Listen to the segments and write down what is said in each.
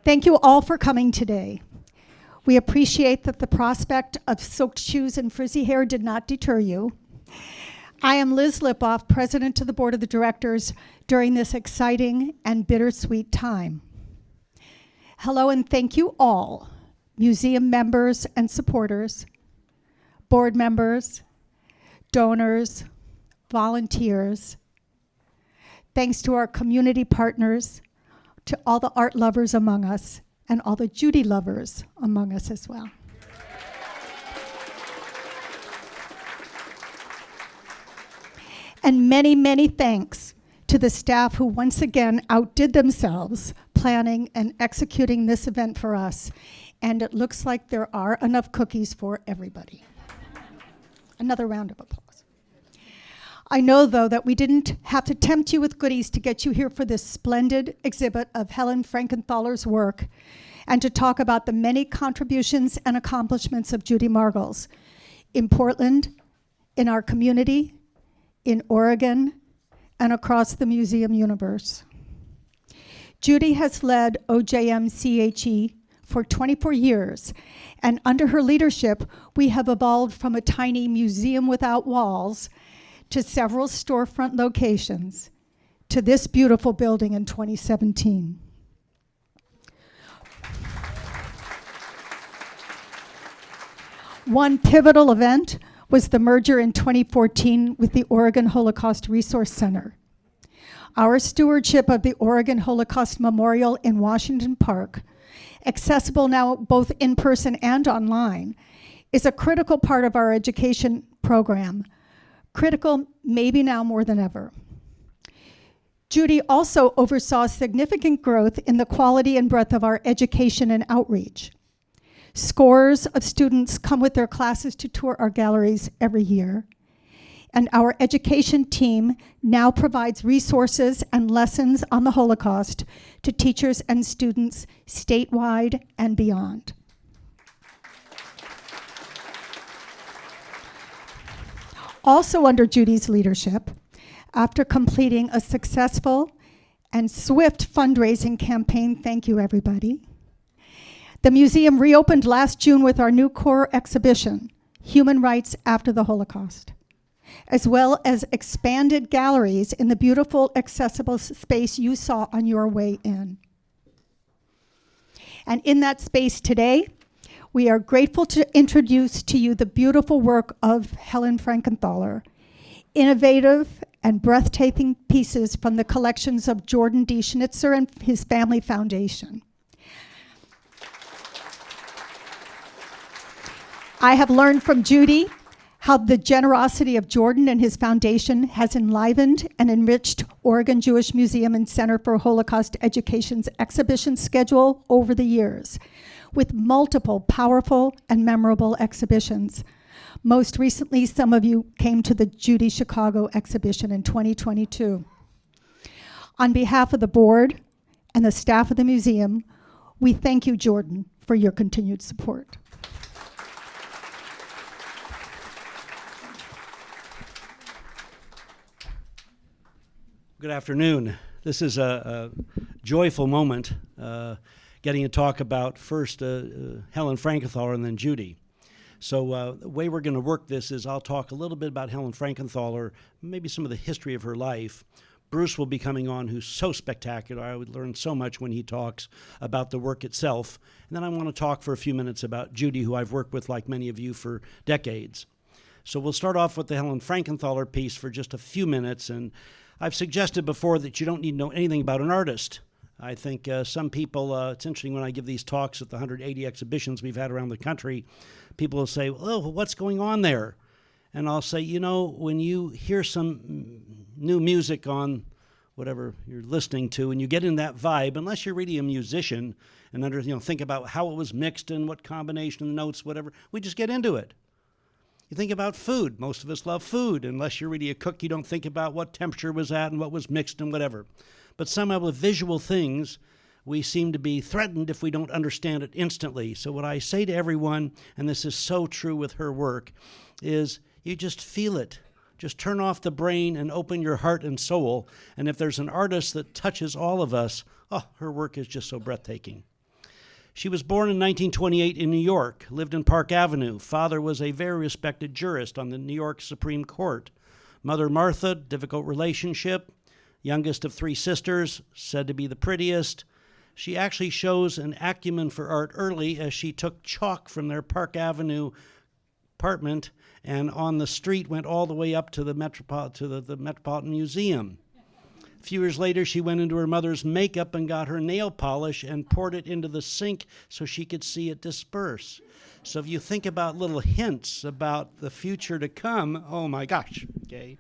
Thank you all for coming today. We appreciate that the prospect of soaked shoes and frizzy hair did not deter you. I am Liz Lipoff, President of the Board of the Directors during this exciting and bittersweet time. Hello and thank you all, museum members and supporters, board members, donors, volunteers. Thanks to our community partners, to all the art lovers among us, and all the Judy lovers among us as well. And many, many thanks to the staff who once again outdid themselves planning and executing this event for us. And it looks like there are enough cookies for everybody. Another round of applause. I know, though, that we didn't have to tempt you with goodies to get you here for this splendid exhibit of Helen Frankenthaler's work and to talk about the many contributions and accomplishments of Judy Margles in Portland, in our community, in Oregon, and across the museum universe. Judy has led OJMCHE for 24 years, and under her leadership, we have evolved from a tiny museum without walls to several storefront locations to this beautiful building in 2017. One pivotal event was the merger in 2014 with the Oregon Holocaust Resource Center. Our stewardship of the Oregon Holocaust Memorial in Washington Park, accessible now both in person and online, is a critical part of our education program, critical maybe now more than ever. Judy also oversaw significant growth in the quality and breadth of our education and outreach. Scores of students come with their classes to tour our galleries every year, and our education team now provides resources and lessons on the Holocaust to teachers and students statewide and beyond. Also under Judy's leadership, after completing a successful and swift fundraising campaign, thank you everybody, the museum reopened last June with our new core exhibition, Human Rights After the Holocaust, as well as expanded galleries in the beautiful accessible space you saw on your way in. And in that space today, we are grateful to introduce to you the beautiful work of Helen Frankenthaler, innovative and breathtaking pieces from the collections of Jordan D. Schnitzer and his family foundation. I have learned from Judy how the generosity of Jordan and his foundation has enlivened and enriched Oregon Jewish Museum and Center for Holocaust Education's exhibition schedule over the years, with multiple powerful and memorable exhibitions. Most recently, some of you came to the Judy Chicago exhibition in 2022. On behalf of the board and the staff of the museum, we thank you, Jordan, for your continued support. Good afternoon. This is a joyful moment, getting to talk about first Helen Frankenthaler and then Judy. So the way we're going to work this is I'll talk a little bit about Helen Frankenthaler, maybe some of the history of her life. Bruce will be coming on, who's so spectacular. I would learn so much when he talks about the work itself. And then I want to talk for a few minutes about Judy, who I've worked with, like many of you, for decades. So we'll start off with the Helen Frankenthaler piece for just a few minutes. And I've suggested before that you don't need to know anything about an artist. I think some people, it's interesting when I give these talks at the 180 exhibitions we've had around the country, people will say, oh, what's going on there? And I'll say, you know, when you hear some new music on whatever you're listening to and you get in that vibe, unless you're really a musician and think about how it was mixed and what combination of notes, whatever, we just get into it. You think about food. Most of us love food. Unless you're really a cook, you don't think about what temperature was at and what was mixed and whatever. But somehow with visual things, we seem to be threatened if we don't understand it instantly. So what I say to everyone, and this is so true with her work, is you just feel it. Just turn off the brain and open your heart and soul. And if there's an artist that touches all of us, oh, her work is just so breathtaking. She was born in 1928 in New York, lived in Park Avenue. Father was a very respected jurist on the New York Supreme Court. Mother Martha, difficult relationship. Youngest of 3 sisters, said to be the prettiest. She actually shows an acumen for art early as she took chalk from their Park Avenue apartment and on the street went all the way up to the Metropolitan Museum. A few years later, she went into her mother's makeup and got her nail polish and poured it into the sink so she could see it disperse. So if you think about little hints about the future to come, oh my gosh, okay.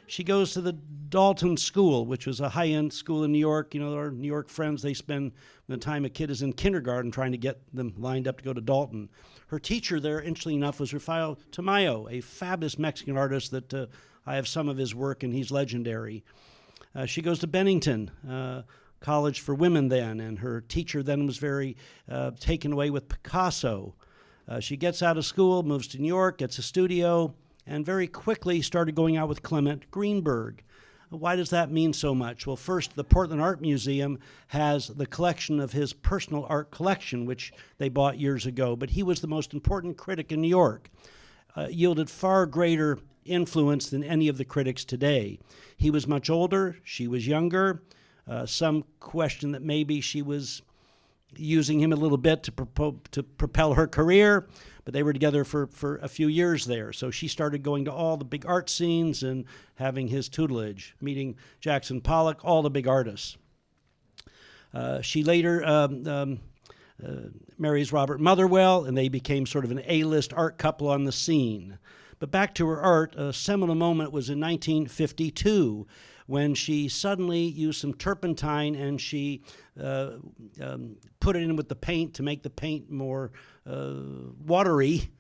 She goes to the Dalton School, which was a high-end school in New York. You know, our New York friends, they spend the time a kid is in kindergarten trying to get them lined up to go to Dalton. Her teacher there, interestingly enough, was Rafael Tamayo, a fabulous Mexican artist that I have some of his work, and he's legendary. She goes to Bennington College for Women then, and her teacher then was very taken away with Picasso. She gets out of school, moves to New York, gets a studio, and very quickly started going out with Clement Greenberg. Why does that mean so much? Well, first, the Portland Art Museum has the collection of his personal art collection, which they bought years ago, but he was the most important critic in New York, yielded far greater influence than any of the critics today. He was much older, she was younger. Some question that maybe she was using him a little bit to propel her career, but they were together for a few years there. So she started going to all the big art scenes and having his tutelage, meeting Jackson Pollock, all the big artists. She later marries Robert Motherwell, and they became sort of an A-list art couple on the scene. But back to her art, a seminal moment was in 1952 when she suddenly used some turpentine and she put it in with the paint to make the paint more watery.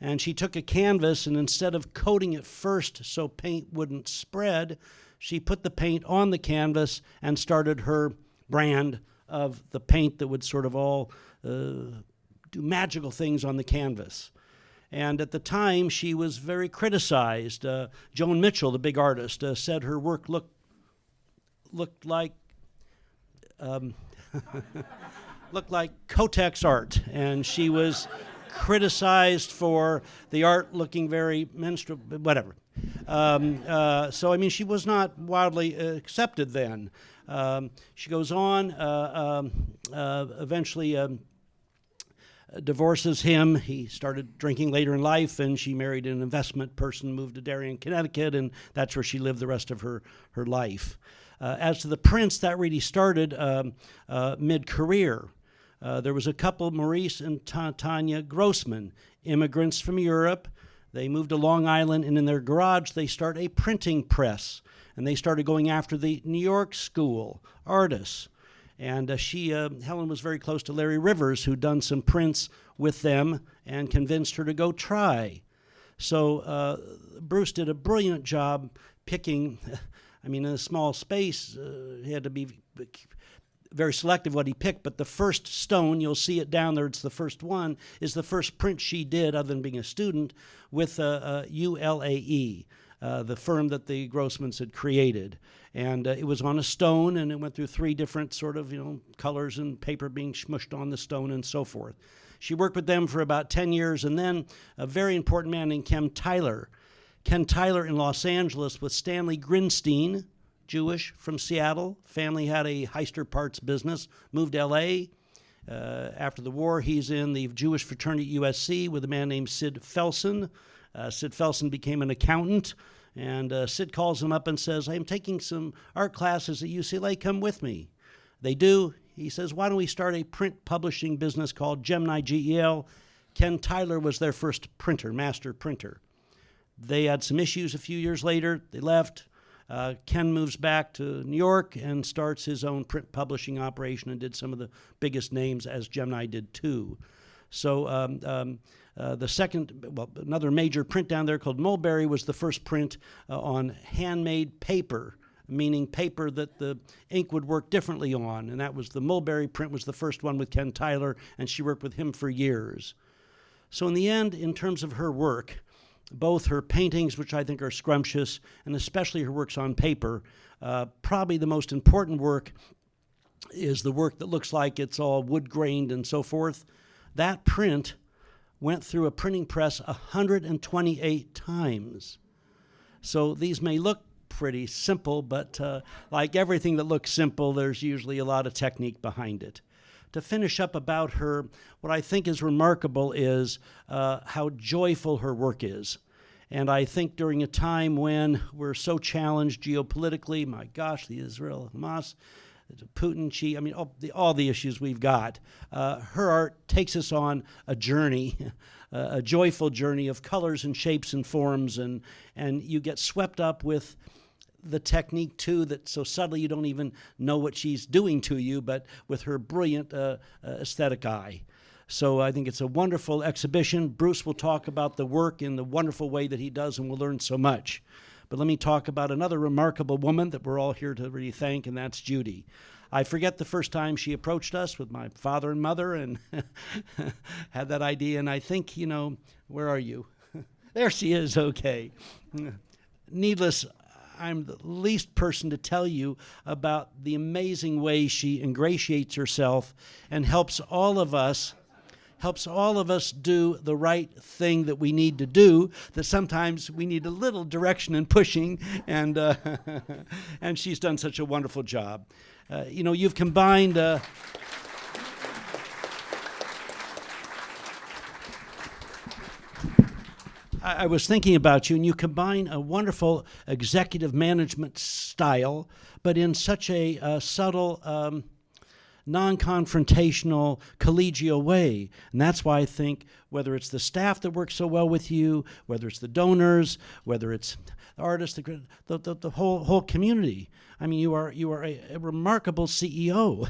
And she took a canvas and instead of coating it first so paint wouldn't spread, she put the paint on the canvas and started her brand of the paint that would sort of all do magical things on the canvas. And at the time, she was very criticized. Joan Mitchell, the big artist, said her work looked like looked like Kotex art, and she was criticized for the art looking very menstrual, whatever. So I mean, she was not wildly accepted then. She goes on, eventually divorces him. He started drinking later in life, and she married an investment person, moved to Darien, Connecticut, and that's where she lived the rest of her life. As to the prints, that really started mid-career. There was a couple, Maurice and Tanya Grossman, immigrants from Europe. They moved to Long Island, and in their garage, they start a printing press, and they started going after the New York School artists. And Helen was very close to Larry Rivers, who'd done some prints with them and convinced her to go try. So Bruce did a brilliant job picking, I mean, in a small space, he had to be very selective what he picked, but the first stone, you'll see it down there, it's the first one, is the first print she did, other than being a student, with ULAE, the firm that the Grossmans had created. And it was on a stone, and it went through 3 different sort of, colors and paper being smushed on the stone and so forth. She worked with them for about 10 years, and then a very important man named Ken Tyler. Ken Tyler in Los Angeles with Stanley Grinstein, Jewish from Seattle. Family had a Heister parts business, moved to L.A. After the war, he's in the Jewish fraternity at USC with a man named Sid Felsen. Sid Felsen became an accountant, and Sid calls him up and says, I'm taking some art classes at UCLA, come with me. They do. He says, why don't we start a print publishing business called Gemini GEL? Ken Tyler was their first printer, master printer. They had some issues a few years later. They left. Ken moves back to New York and starts his own print publishing operation and did some of the biggest names, as Gemini did too. So the second, another major print down there called Mulberry was the first print on handmade paper, meaning paper that the ink would work differently on. And that was the Mulberry print was the first one with Ken Tyler, and she worked with him for years. So in the end, in terms of her work, both her paintings, which I think are scrumptious, and especially her works on paper, probably the most important work is the work that looks like it's all wood-grained and so forth. That print went through a printing press 128 times. So these may look pretty simple, but like everything that looks simple, there's usually a lot of technique behind it. To finish up about her, what I think is remarkable is how joyful her work is. And I think during a time when we're so challenged geopolitically, my gosh, the Israel, Hamas, Putin, Xi, I mean, all the issues we've got, her art takes us on a journey, a joyful journey of colors and shapes and forms, and you get swept up with the technique too, that so subtly you don't even know what she's doing to you, but with her brilliant aesthetic eye. So I think it's a wonderful exhibition. Bruce will talk about the work in the wonderful way that he does, and we'll learn so much. But let me talk about another remarkable woman that we're all here to really thank, and that's Judy. I forget the first time she approached us with my father and mother and had that idea, and I think, you know, where are you? There she is, okay. Needless, I'm the least person to tell you about the amazing way she ingratiates herself and helps all of us do the right thing that we need to do, that sometimes we need a little direction and pushing, and and she's done such a wonderful job. You know, you've combined I was thinking about you, and you combine a wonderful executive management style, but in such a subtle, non-confrontational, collegial way. And that's why I think whether it's the staff that works so well with you, whether it's the donors, whether it's the artists, the whole community. I mean, you are a remarkable CEO.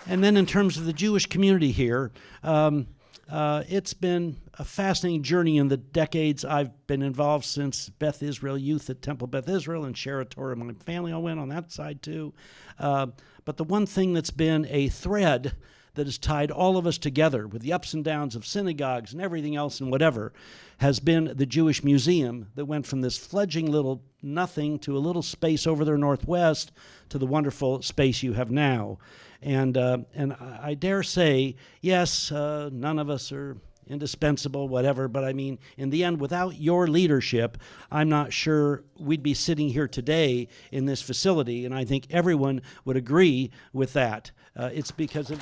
And then in terms of the Jewish community here, it's been a fascinating journey in the decades I've been involved since Beth Israel Youth at Temple Beth Israel and Share a Torah. My family all went on that side too. But the one thing that's been a thread that has tied all of us together with the ups and downs of synagogues and everything else and whatever has been the Jewish Museum that went from this fledgling little nothing to a little space over there northwest to the wonderful space you have now. And I dare say, yes, none of us are indispensable, whatever, but I mean, in the end, without your leadership, I'm not sure we'd be sitting here today in this facility, and I think everyone would agree with that. It's because of...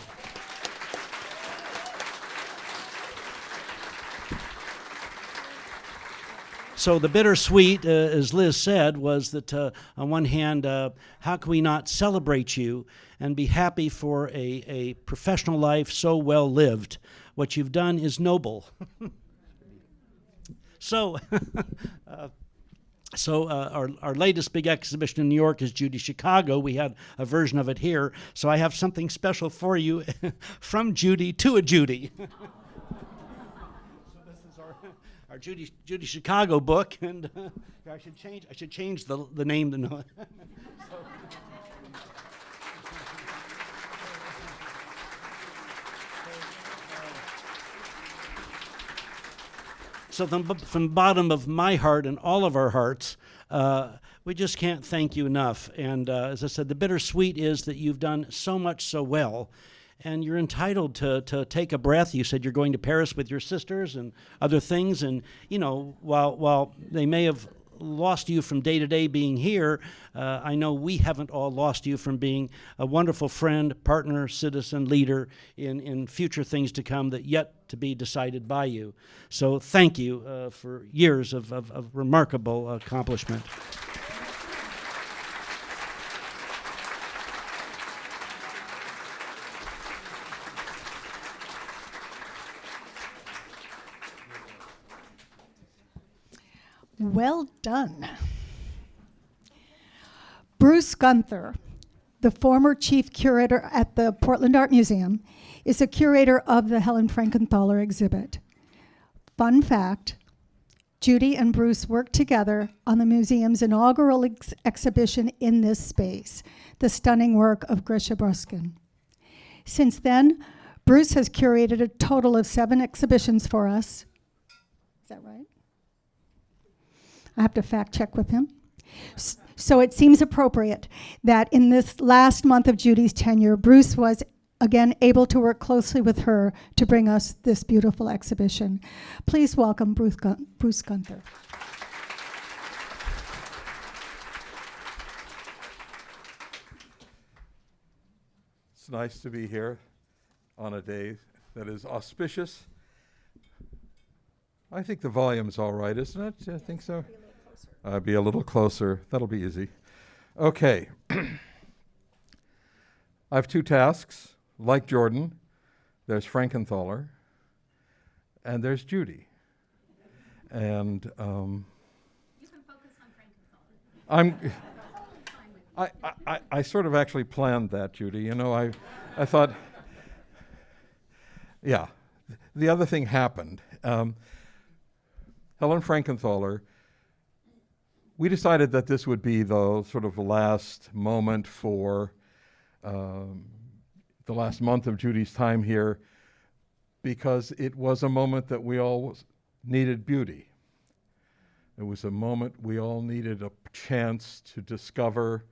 So the bittersweet, as Liz said, was that on one hand, how can we not celebrate you and be happy for a professional life so well lived? What you've done is noble. So our latest big exhibition in New York is Judy Chicago. We had a version of it here. So I have something special for you from Judy to a Judy. Our Judy Chicago book, and I should change the name to know. So from the bottom of my heart and all of our hearts, we just can't thank you enough. And as I said, the bittersweet is that you've done so much so well. And you're entitled to take a breath. You said you're going to Paris with your sisters and other things. And, you know, while they may have lost you from day to day being here, I know we haven't all lost you from being a wonderful friend, partner, citizen, leader in future things to come that yet to be decided by you. So thank you for years of remarkable accomplishment. Well done. Bruce Gunther, the former chief curator at the Portland Art Museum, is a curator of the Helen Frankenthaler exhibit. Fun fact, Judy and Bruce worked together on the museum's inaugural exhibition in this space, the stunning work of Grisha Bruskin. Since then, Bruce has curated a total of 7 exhibitions for us. Is that right? I have to fact check with him. So it seems appropriate that in this last month of Judy's tenure, Bruce was again able to work closely with her to bring us this beautiful exhibition. Please welcome Bruce Gunther. It's nice to be here on a day that is auspicious. I think the volume's all right, isn't it? I think so. Be a little closer. That'll be easy. Okay. I have two tasks. Like Jordan, there's Frankenthaler, and there's Judy. And you can focus on Frankenthaler. I sort of actually planned that, Judy. You know, I thought, yeah. The other thing happened. Helen Frankenthaler, we decided that this would be the sort of last moment for the last month of Judy's time here, because it was a moment that we all needed beauty. It was a moment we all needed a chance to discover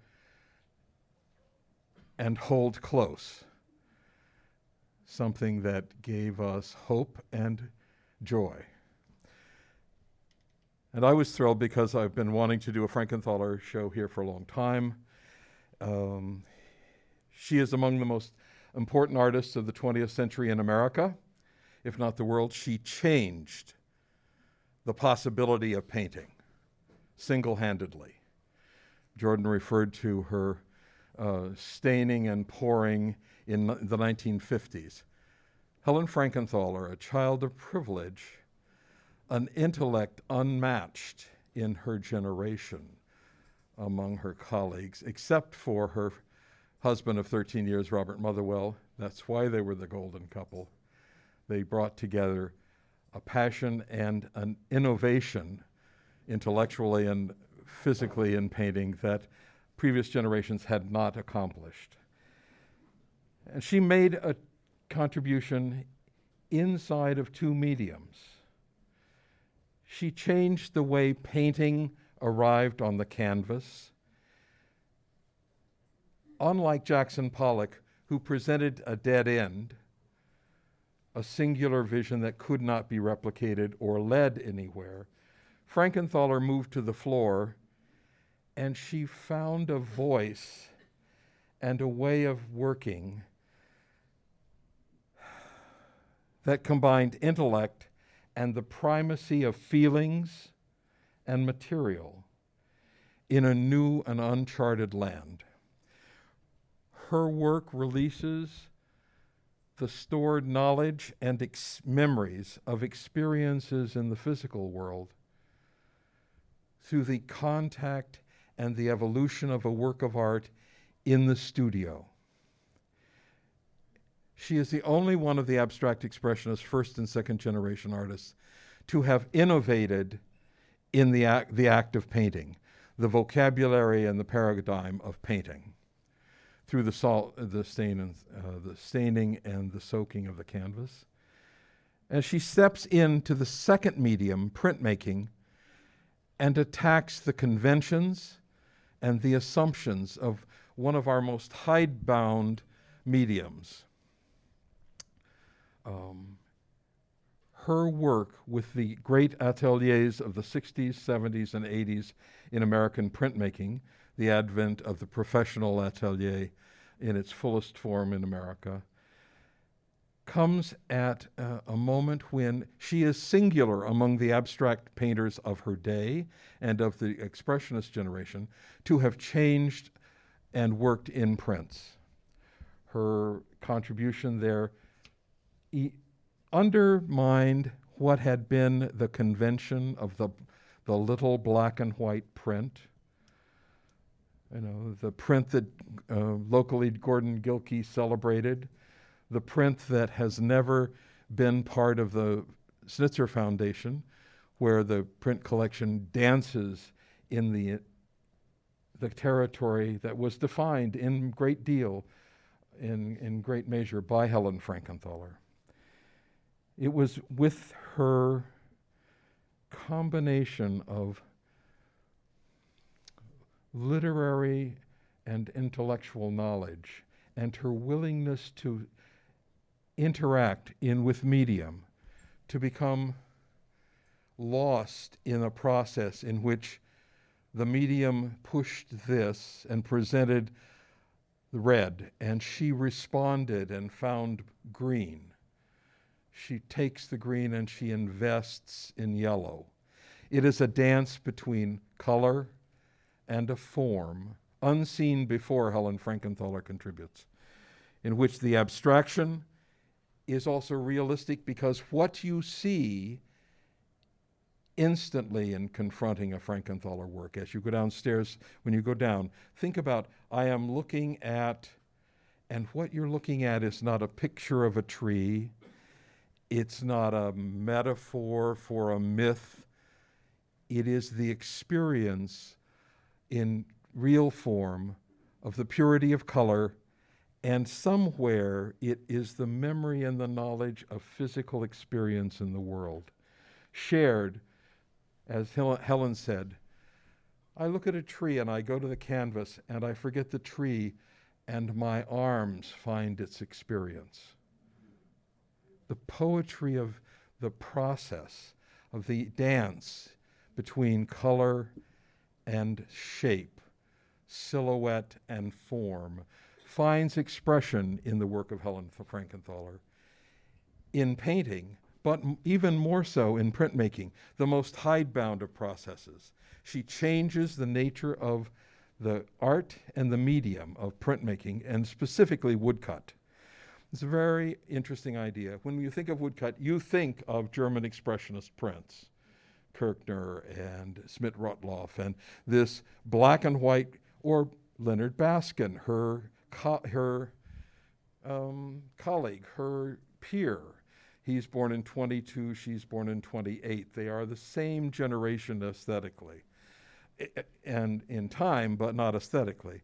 and hold close something that gave us hope and joy. And I was thrilled because I've been wanting to do a Frankenthaler show here for a long time. She is among the most important artists of the 20th century in America, if not the world. She changed the possibility of painting single-handedly. Jordan referred to her staining and pouring in the 1950s. Helen Frankenthaler, a child of privilege, an intellect unmatched in her generation among her colleagues, except for her husband of 13 years, Robert Motherwell. That's why they were the golden couple. They brought together a passion and an innovation intellectually and physically in painting that previous generations had not accomplished. And she made a contribution inside of two mediums. She changed the way painting arrived on the canvas. Unlike Jackson Pollock, who presented a dead end, a singular vision that could not be replicated or led anywhere, Frankenthaler moved to the floor, and she found a voice and a way of working that combined intellect and the primacy of feelings and material in a new and uncharted land. Her work releases the stored knowledge and memories of experiences in the physical world through the contact and the evolution of a work of art in the studio. She is the only one of the abstract expressionist first and second generation artists to have innovated in the act of painting, the vocabulary and the paradigm of painting, through the staining and the soaking of the canvas. As she steps into the second medium, printmaking, and attacks the conventions and the assumptions of one of our most hidebound mediums. Her work with the great ateliers of the 60s, 70s, and 80s in American printmaking, the advent of the professional atelier in its fullest form in America, comes at a moment when she is singular among the abstract painters of her day and of the expressionist generation to have changed and worked in prints. Her contribution there undermined what had been the convention of the little black and white print. You know, the print that locally Gordon Gilkey celebrated, the print that has never been part of the Schnitzer Foundation, where the print collection dances in the territory that was defined in great deal, in great measure, by Helen Frankenthaler. It was with her combination of literary and intellectual knowledge and her willingness to interact with medium, to become lost in a process in which the medium pushed this and presented the red, and she responded and found green. She takes the green and she invests in yellow. It is a dance between color and a form, unseen before Helen Frankenthaler contributes, in which the abstraction is also realistic, because what you see instantly in confronting a Frankenthaler work, as you go downstairs, when you go down, think about, I am looking at, and what you're looking at is not a picture of a tree, it's not a metaphor for a myth, it is the experience in real form of the purity of color, and somewhere it is the memory and the knowledge of physical experience in the world, shared. As Helen said, I look at a tree and I go to the canvas and I forget the tree and my arms find its experience. The poetry of the process, of the dance between color and shape, silhouette and form, finds expression in the work of Helen Frankenthaler. In painting, but even more so in printmaking, the most hidebound of processes. She changes the nature of the art and the medium of printmaking, and specifically woodcut. It's a very interesting idea. When you think of woodcut, you think of German expressionist prints, Kirchner and Schmidt-Rottluff, and this black and white, or Leonard Baskin, her colleague, her peer. He's born in 22, she's born in 28. They are the same generation aesthetically, and in time, but not aesthetically.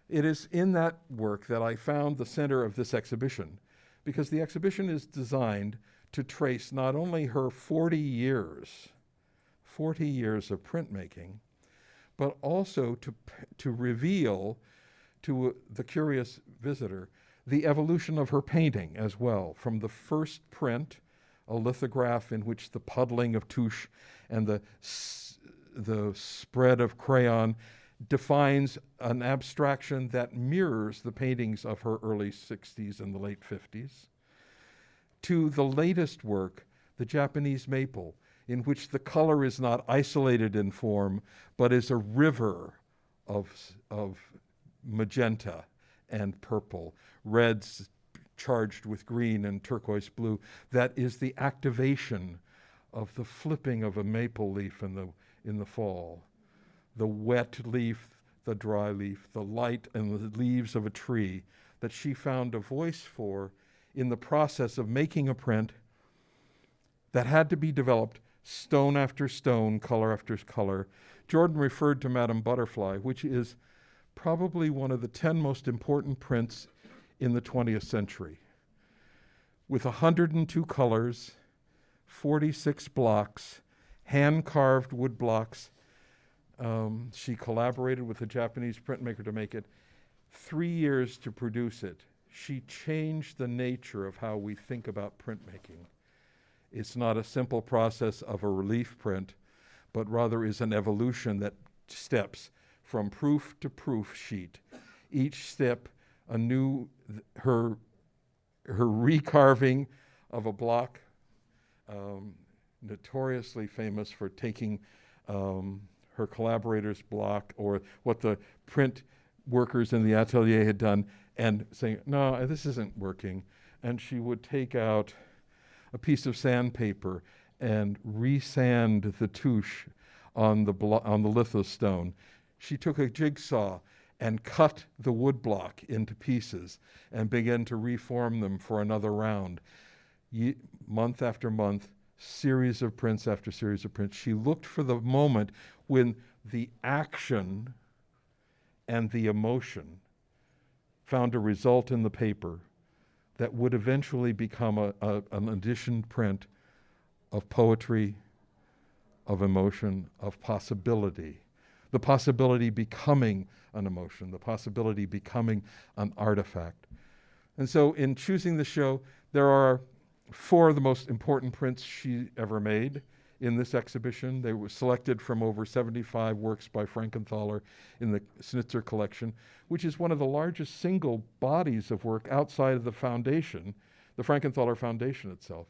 It is in that work that I found the center of this exhibition, because the exhibition is designed to trace not only her 40 years of printmaking, but also to reveal to the curious visitor the evolution of her painting as well, from the first print, a lithograph in which the puddling of touche and the spread of crayon defines an abstraction that mirrors the paintings of her early 60s and the late 50s, to the latest work, the Japanese maple, in which the color is not isolated in form, but is a river of magenta and purple, reds charged with green and turquoise blue. That is the activation of the flipping of a maple leaf in the fall. The wet leaf, the dry leaf, the light and the leaves of a tree that she found a voice for in the process of making a print that had to be developed stone after stone, color after color. Jordan referred to Madame Butterfly, which is probably one of the 10 most important prints in the 20th century. With 102 colors, 46 blocks, hand-carved wood blocks. She collaborated with a Japanese printmaker to make it. 3 years to produce it. She changed the nature of how we think about printmaking. It's not a simple process of a relief print, but rather is an evolution that steps from proof to proof sheet. Each step a new, her recarving of a block, notoriously famous for taking her collaborator's block or what the print workers in the atelier had done and saying, no, this isn't working. And she would take out a piece of sandpaper and resand the touche on the lithostone. She took a jigsaw and cut the wood block into pieces and began to reform them for another round. Month after month, series of prints after series of prints. She looked for the moment when the action and the emotion found a result in the paper that would eventually become an edition print of poetry, of emotion, of possibility. the possibility becoming an emotion, the possibility becoming an artifact. And so in choosing the show, there are 4 of the most important prints she ever made in this exhibition. They were selected from over 75 works by Frankenthaler in the Schnitzer collection, which is one of the largest single bodies of work outside of the foundation, the Frankenthaler Foundation itself.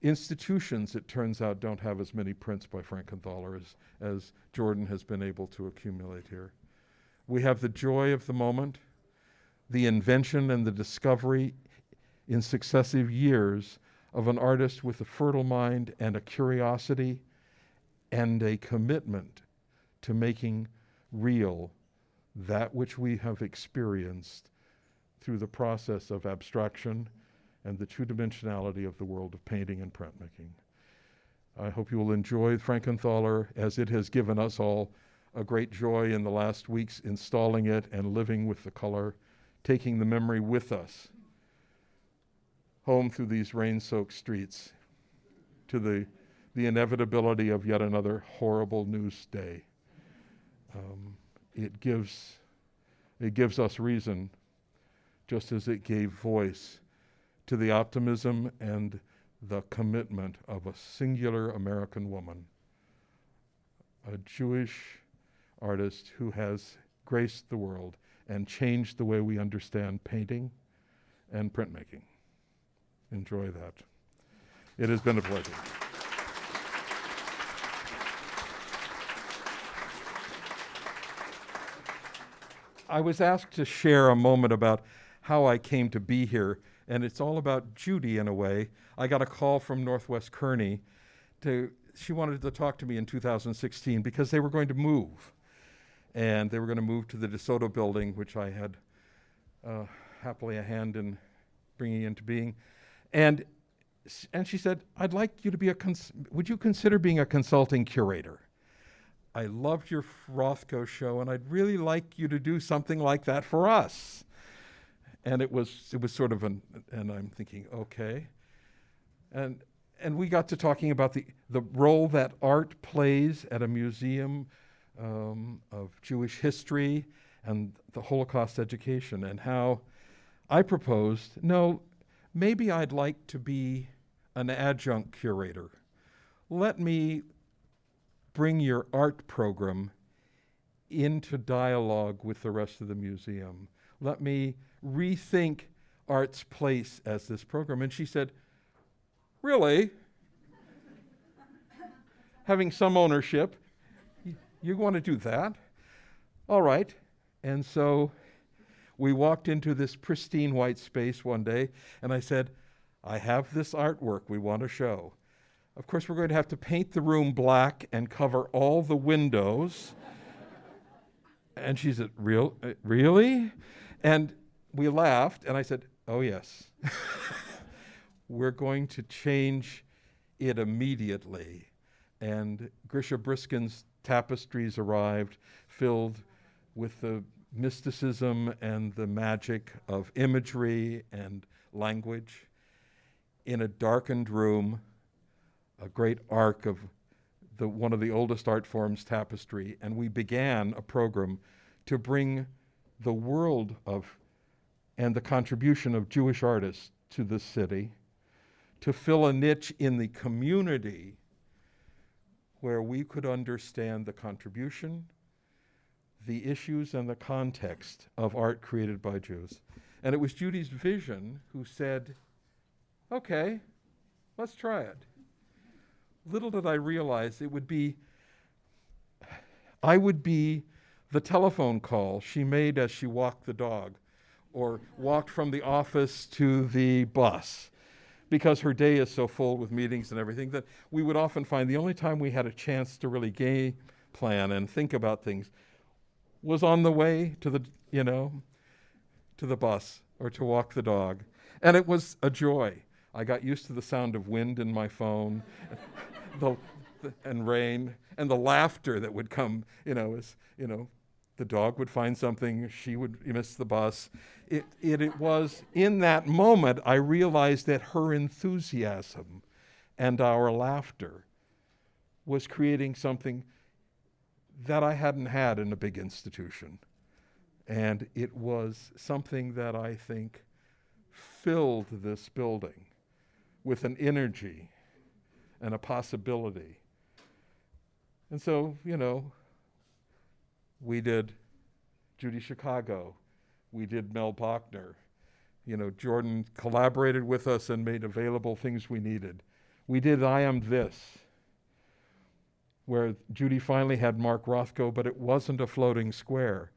Institutions, it turns out, don't have as many prints by Frankenthaler as Jordan has been able to accumulate here. We have the joy of the moment, the invention and the discovery in successive years of an artist with a fertile mind and a curiosity and a commitment to making real that which we have experienced through the process of abstraction and the two-dimensionality of the world of painting and printmaking. I hope you will enjoy Frankenthaler as it has given us all a great joy in the last weeks installing it and living with the color, taking the memory with us home through these rain-soaked streets to the inevitability of yet another horrible news day. It gives us reason, just as it gave voice to the optimism and the commitment of a singular American woman, a Jewish artist who has graced the world and changed the way we understand painting and printmaking. Enjoy that. It has been a pleasure. I was asked to share a moment about how I came to be here, and it's all about Judy in a way. I got a call from Northwest Kearney. She wanted to talk to me in 2016 because they were going to move. And they were going to move to the DeSoto building, which I had happily a hand in bringing into being. And she said, I'd like you to be would you consider being a consulting curator? I loved your Rothko show, and I'd really like you to do something like that for us. And it was sort of and I'm thinking, okay. And we got to talking about the role that art plays at a museum of Jewish history and the Holocaust education, and how I proposed, no, maybe I'd like to be an adjunct curator. Let me bring your art program into dialogue with the rest of the museum. Let me rethink art's place as this program. And she said, really? Having some ownership, you want to do that? All right. And so we walked into this pristine white space one day, and I said, I have this artwork we want to show. Of course, we're going to have to paint the room black and cover all the windows. And she said, really? And we laughed, and I said, oh, yes. We're going to change it immediately. And Grisha Briskin's tapestries arrived, filled with the mysticism and the magic of imagery and language, in a darkened room, a great arc of one of the oldest art forms, tapestry, and we began a program to bring the world and the contribution of Jewish artists to this city, to fill a niche in the community where we could understand the contribution, the issues, and the context of art created by Jews. And it was Judy's vision who said, okay, let's try it. Little did I realize I would be the telephone call she made as she walked the dog or walked from the office to the bus, because her day is so full with meetings and everything that we would often find the only time we had a chance to really game plan and think about things was on the way to the bus or to walk the dog. And it was a joy. I got used to the sound of wind in my phone and rain and the laughter that would come, as the dog would find something, she would miss the bus. It was in that moment I realized that her enthusiasm and our laughter was creating something that I hadn't had in a big institution. And it was something that I think filled this building with an energy and a possibility. And so, we did Judy Chicago, we did Mel Bachner. Jordan collaborated with us and made available things we needed. We did I Am This, where Judy finally had Mark Rothko, but it wasn't a floating square.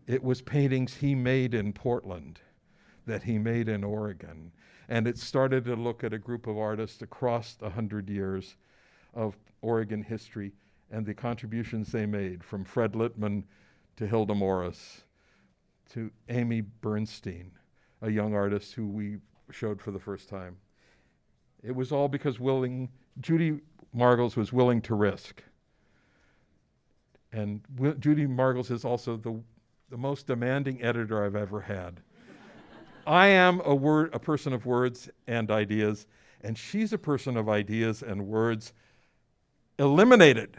It was paintings he made in Portland, that he made in Oregon. And it started to look at a group of artists across 100 years of Oregon history and the contributions they made, from Fred Littman to Hilda Morris to Amy Bernstein, a young artist who we showed for the first time. It was all because Judy Margles was willing to risk. And Judy Margles is also the most demanding editor I've ever had. I am a person of words and ideas, and she's a person of ideas and words eliminated.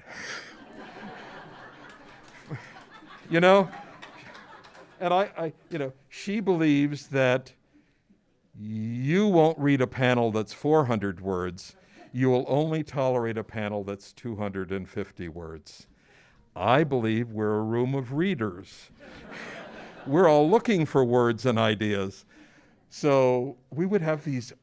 And she believes that you won't read a panel that's 400 words. You will only tolerate a panel that's 250 words. I believe we're a room of readers. We're all looking for words and ideas. So we would have these,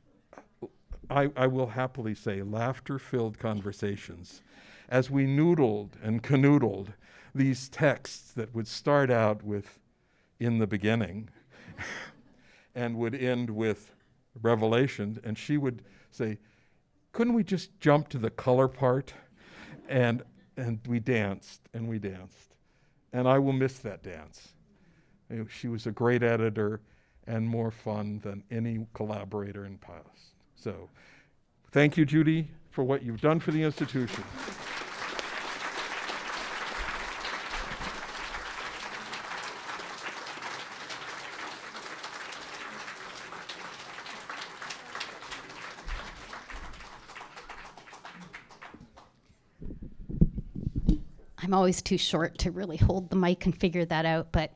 I will happily say, laughter-filled conversations as we noodled and canoodled these texts that would start out with "in the beginning" and would end with Revelation. And she would say, couldn't we just jump to the color part? And we danced and we danced. And I will miss that dance. She was a great editor and more fun than any collaborator in past. So thank you, Judy, for what you've done for the institution. I'm always too short to really hold the mic and figure that out, but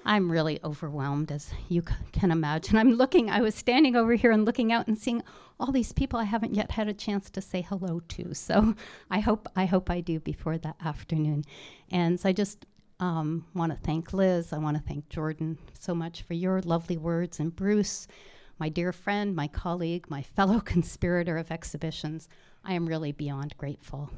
I'm really overwhelmed, as you can imagine. I was standing over here and looking out and seeing all these people I haven't yet had a chance to say hello to. So I hope I do before that afternoon. And so I just want to thank Liz. I want to thank Jordan so much for your lovely words. And Bruce, my dear friend, my colleague, my fellow conspirator of exhibitions, I am really beyond grateful.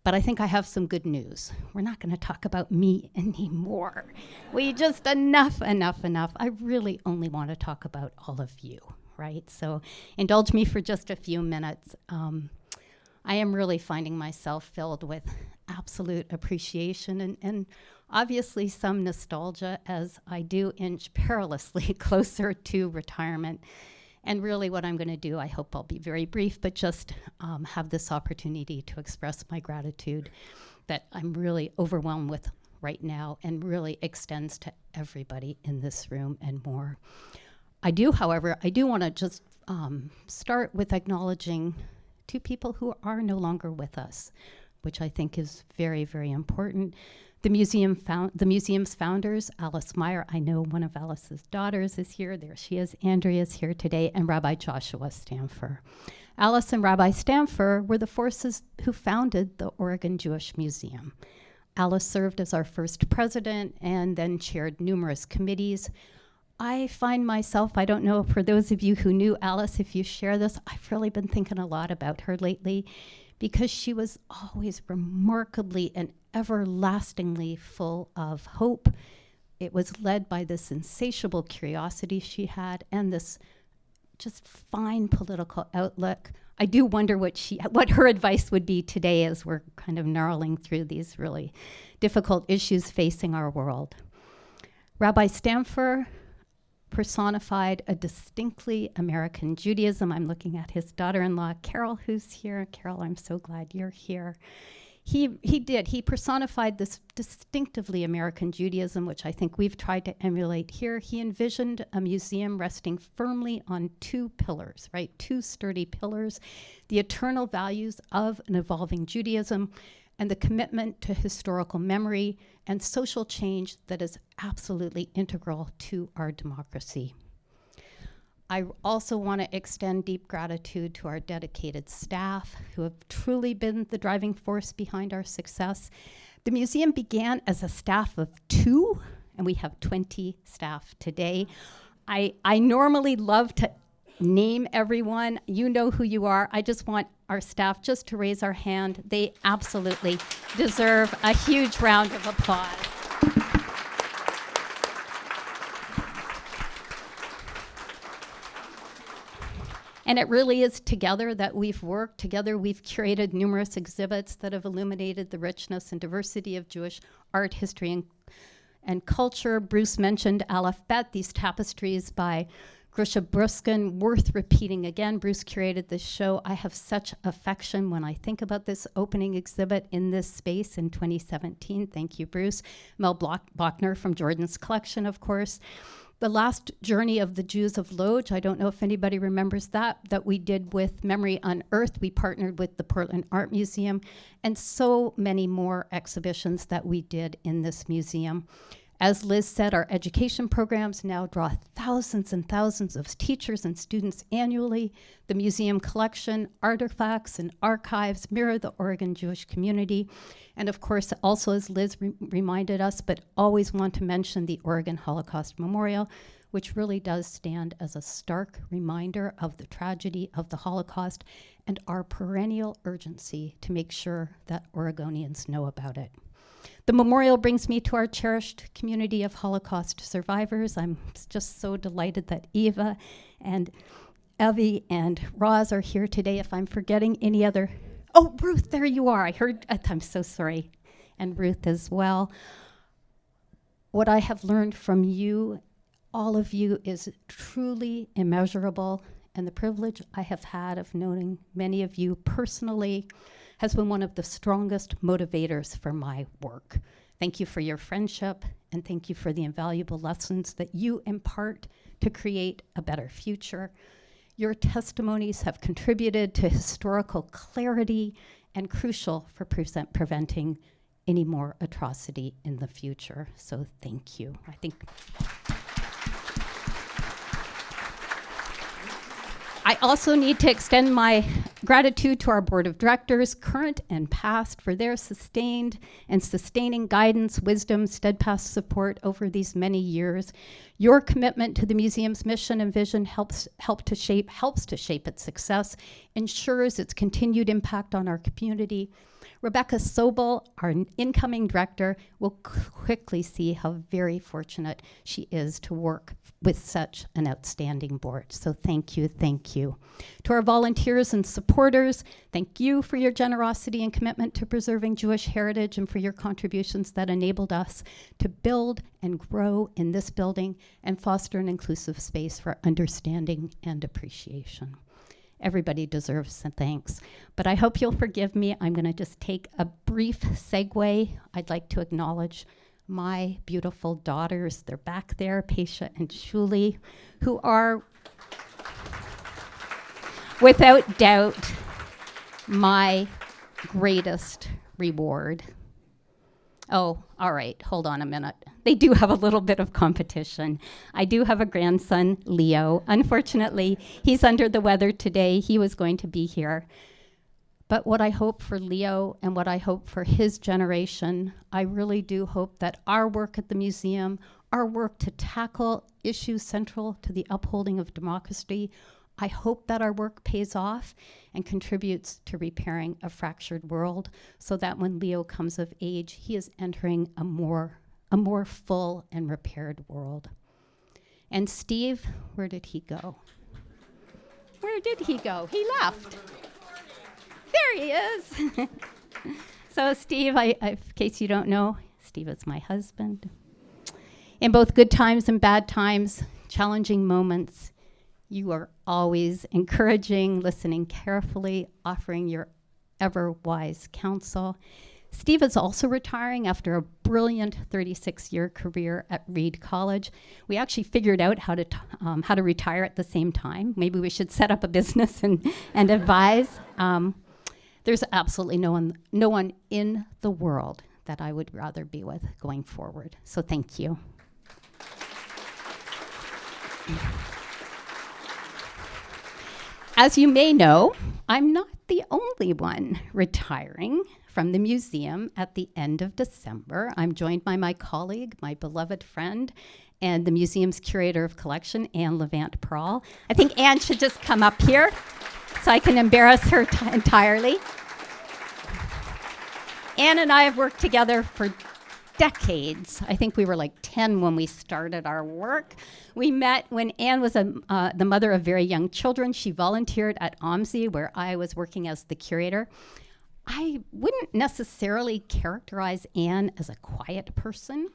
But I think I have some good news. We're not going to talk about me anymore. We just enough. I really only want to talk about all of you, right? So indulge me for just a few minutes. I am really finding myself filled with absolute appreciation and obviously some nostalgia as I do inch perilously closer to retirement. And really what I'm going to do, I hope I'll be very brief, but just have this opportunity to express my gratitude that I'm really overwhelmed with right now and really extends to everybody in this room and more. However, I do want to just start with acknowledging two people who are no longer with us, which I think is very, very important. The museum's founders, Alice Meyer, I know one of Alice's daughters is here. There she is. Andrea is here today, and Rabbi Joshua Stamfer. Alice and Rabbi Stamfer were the forces who founded the Oregon Jewish Museum. Alice served as our first president and then chaired numerous committees. I find myself, I don't know, for those of you who knew Alice, if you share this, I've really been thinking a lot about her lately because she was always remarkably and everlastingly full of hope. It was led by this insatiable curiosity she had and this just fine political outlook. I do wonder what her advice would be today as we're kind of gnarling through these really difficult issues facing our world. Rabbi Stamfer personified a distinctly American Judaism. I'm looking at his daughter-in-law, Carol, who's here. Carol, I'm so glad you're here. He personified this distinctively American Judaism, which I think we've tried to emulate here. He envisioned a museum resting firmly on two pillars, right? Two sturdy pillars, the eternal values of an evolving Judaism, and the commitment to historical memory and social change that is absolutely integral to our democracy. I also want to extend deep gratitude to our dedicated staff who have truly been the driving force behind our success. The museum began as a staff of 2, and we have 20 staff today. I normally love to name everyone. You know who you are. I just want our staff just to raise our hand. They absolutely deserve a huge round of applause. And it really is together that we've worked. Together we've curated numerous exhibits that have illuminated the richness and diversity of Jewish art, history, and culture. Bruce mentioned Aleph Bet, these tapestries by Grusha Bruskin, worth repeating again. Bruce curated this show. I have such affection when I think about this opening exhibit in this space in 2017. Thank you, Bruce. Mel Bachner from Jordan's collection, of course. The last journey of the Jews of Lodz, I don't know if anybody remembers that we did with Memory Unearthed. We partnered with the Portland Art Museum, and so many more exhibitions that we did in this museum. As Liz said, our education programs now draw thousands and thousands of teachers and students annually. The museum collection, artifacts, and archives mirror the Oregon Jewish community. And of course, also as Liz reminded us, but always want to mention the Oregon Holocaust Memorial, which really does stand as a stark reminder of the tragedy of the Holocaust and our perennial urgency to make sure that Oregonians know about it. The memorial brings me to our cherished community of Holocaust survivors. I'm just so delighted that Eva and Evie and Roz are here today. If I'm forgetting any other, oh, Ruth, there you are. I heard, I'm so sorry. And Ruth as well. What I have learned from you, all of you, is truly immeasurable. And the privilege I have had of knowing many of you personally has been one of the strongest motivators for my work. Thank you for your friendship, and thank you for the invaluable lessons that you impart to create a better future. Your testimonies have contributed to historical clarity and crucial for preventing any more atrocity in the future. So thank you. I also need to extend my gratitude to our board of directors, current and past, for their sustained and sustaining guidance, wisdom, steadfast support over these many years. Your commitment to the museum's mission and vision helps to shape its success, ensures its continued impact on our community. Rebecca Sobel, our incoming director, will quickly see how very fortunate she is to work with such an outstanding board. So thank you, thank you. To our volunteers and supporters, thank you for your generosity and commitment to preserving Jewish heritage and for your contributions that enabled us to build and grow in this building and foster an inclusive space for understanding and appreciation. Everybody deserves some thanks, but I hope you'll forgive me. I'm going to just take a brief segue. I'd like to acknowledge my beautiful daughters. They're back there, Pesha and Shuli, who are, without doubt, my greatest reward. Oh, all right, hold on a minute. They do have a little bit of competition. I do have a grandson, Leo. Unfortunately, he's under the weather today. He was going to be here. But what I hope for Leo and what I hope for his generation, I really do hope that our work at the museum, our work to tackle issues central to the upholding of democracy, I hope that our work pays off and contributes to repairing a fractured world so that when Leo comes of age, he is entering a more full and repaired world. And Steve, where did he go? Where did he go? He left. There he is. So Steve, in case you don't know, Steve is my husband. In both good times and bad times, challenging moments, you are always encouraging, listening carefully, offering your ever-wise counsel. Steve is also retiring after a brilliant 36-year career at Reed College. We actually figured out how to retire at the same time. Maybe we should set up a business and advise. There's absolutely no one in the world that I would rather be with going forward. So thank you. As you may know, I'm not the only one retiring from the museum at the end of December. I'm joined by my colleague, my beloved friend, and the museum's curator of collection, Anne Levant-Prawl. I think Anne should just come up here so I can embarrass her entirely. Anne and I have worked together for decades. I think we were like 10 when we started our work. We met when Anne was the mother of very young children. She volunteered at OMSI, where I was working as the curator. I wouldn't necessarily characterize Anne as a quiet person,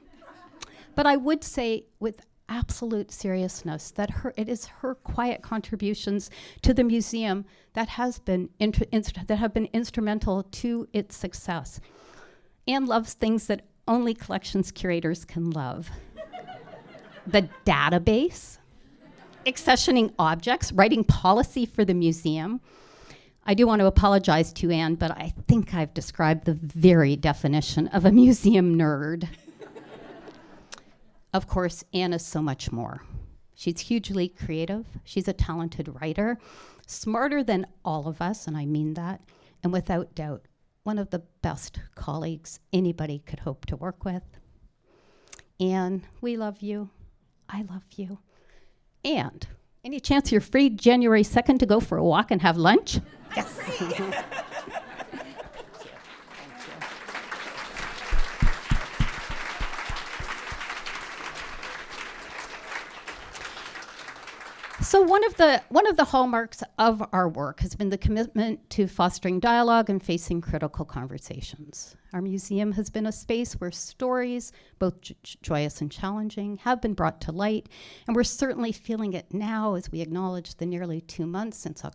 but I would say with absolute seriousness that it is her quiet contributions to the museum that have been instrumental to its success. Anne loves things that only collections curators can love. The database, accessioning objects, writing policy for the museum. I do want to apologize to Anne, but I think I've described the very definition of a museum nerd. Of course, Anne is so much more. She's hugely creative. She's a talented writer, smarter than all of us, and I mean that, and without doubt, one of the best colleagues anybody could hope to work with. Anne, we love you. I love you. And any chance you're free January 2nd to go for a walk and have lunch? Yes. So one of the hallmarks of our work has been the commitment to fostering dialogue and facing critical conversations. Our museum has been a space where stories, both joyous and challenging, have been brought to light, and we're certainly feeling it now as we acknowledge the nearly 2 months since the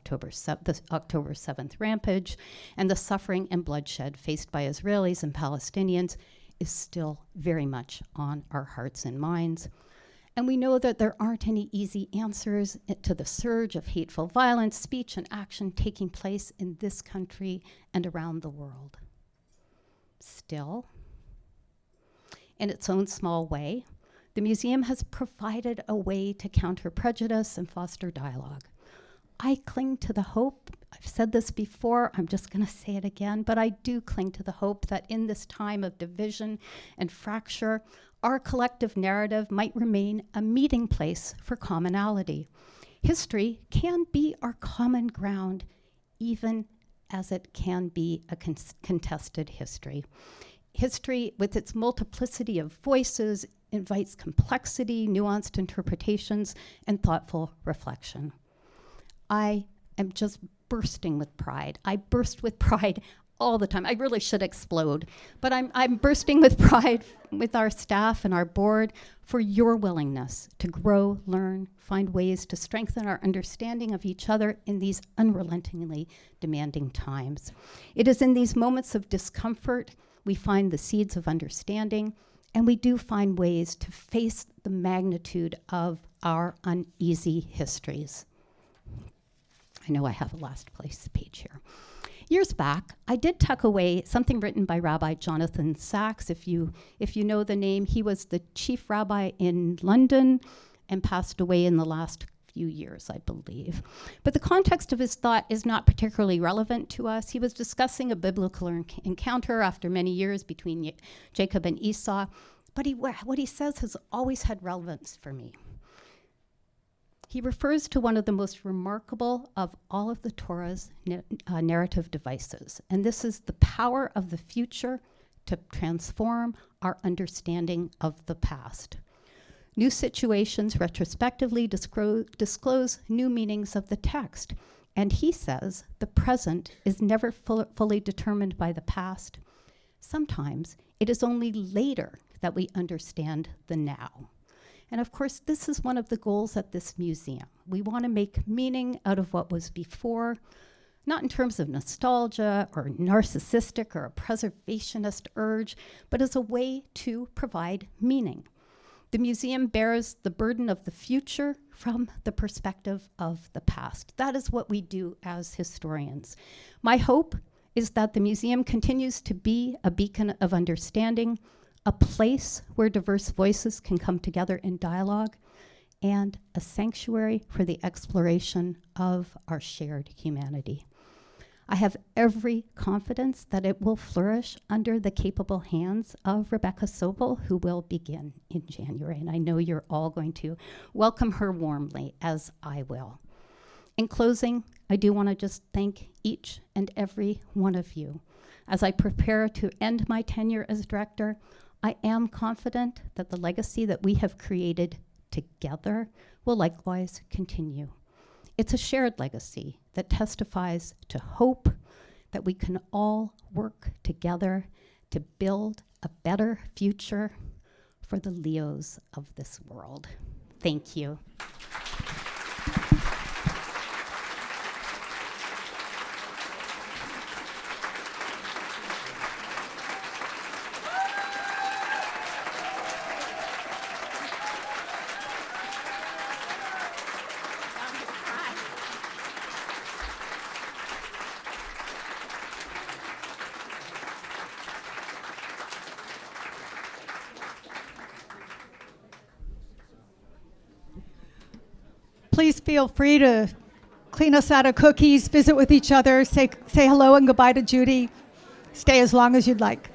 October 7th rampage, and the suffering and bloodshed faced by Israelis and Palestinians is still very much on our hearts and minds. And we know that there aren't any easy answers to the surge of hateful violence, speech, and action taking place in this country and around the world. Still, in its own small way, the museum has provided a way to counter prejudice and foster dialogue. I cling to the hope, I've said this before, I'm just going to say it again, but I do cling to the hope that in this time of division and fracture, our collective narrative might remain a meeting place for commonality. History can be our common ground, even as it can be a contested history. History, with its multiplicity of voices, invites complexity, nuanced interpretations, and thoughtful reflection. I am just bursting with pride. I burst with pride all the time. I really should explode, but I'm bursting with pride with our staff and our board for your willingness to grow, learn, find ways to strengthen our understanding of each other in these unrelentingly demanding times. It is in these moments of discomfort we find the seeds of understanding, and we do find ways to face the magnitude of our uneasy histories. I know I have a last place page here. Years back, I did tuck away something written by Rabbi Jonathan Sachs. If you know the name, he was the chief rabbi in London and passed away in the last few years, I believe. But the context of his thought is not particularly relevant to us. He was discussing a biblical encounter after many years between Jacob and Esau, but what he says has always had relevance for me. He refers to one of the most remarkable of all of the Torah's narrative devices, and this is the power of the future to transform our understanding of the past. New situations retrospectively disclose new meanings of the text, and he says the present is never fully determined by the past. Sometimes it is only later that we understand the now. And of course, this is one of the goals at this museum. We want to make meaning out of what was before, not in terms of nostalgia or narcissistic or a preservationist urge, but as a way to provide meaning. The museum bears the burden of the future from the perspective of the past. That is what we do as historians. My hope is that the museum continues to be a beacon of understanding, a place where diverse voices can come together in dialogue, and a sanctuary for the exploration of our shared humanity. I have every confidence that it will flourish under the capable hands of Rebecca Sobel, who will begin in January. And I know you're all going to welcome her warmly, as I will. In closing, I do want to just thank each and every one of you. As I prepare to end my tenure as director, I am confident that the legacy that we have created together will likewise continue. It's a shared legacy that testifies to hope that we can all work together to build a better future for the Leos of this world. Thank you. Please feel free to clean us out of cookies, visit with each other, say hello and goodbye to Judy. Stay as long as you'd like.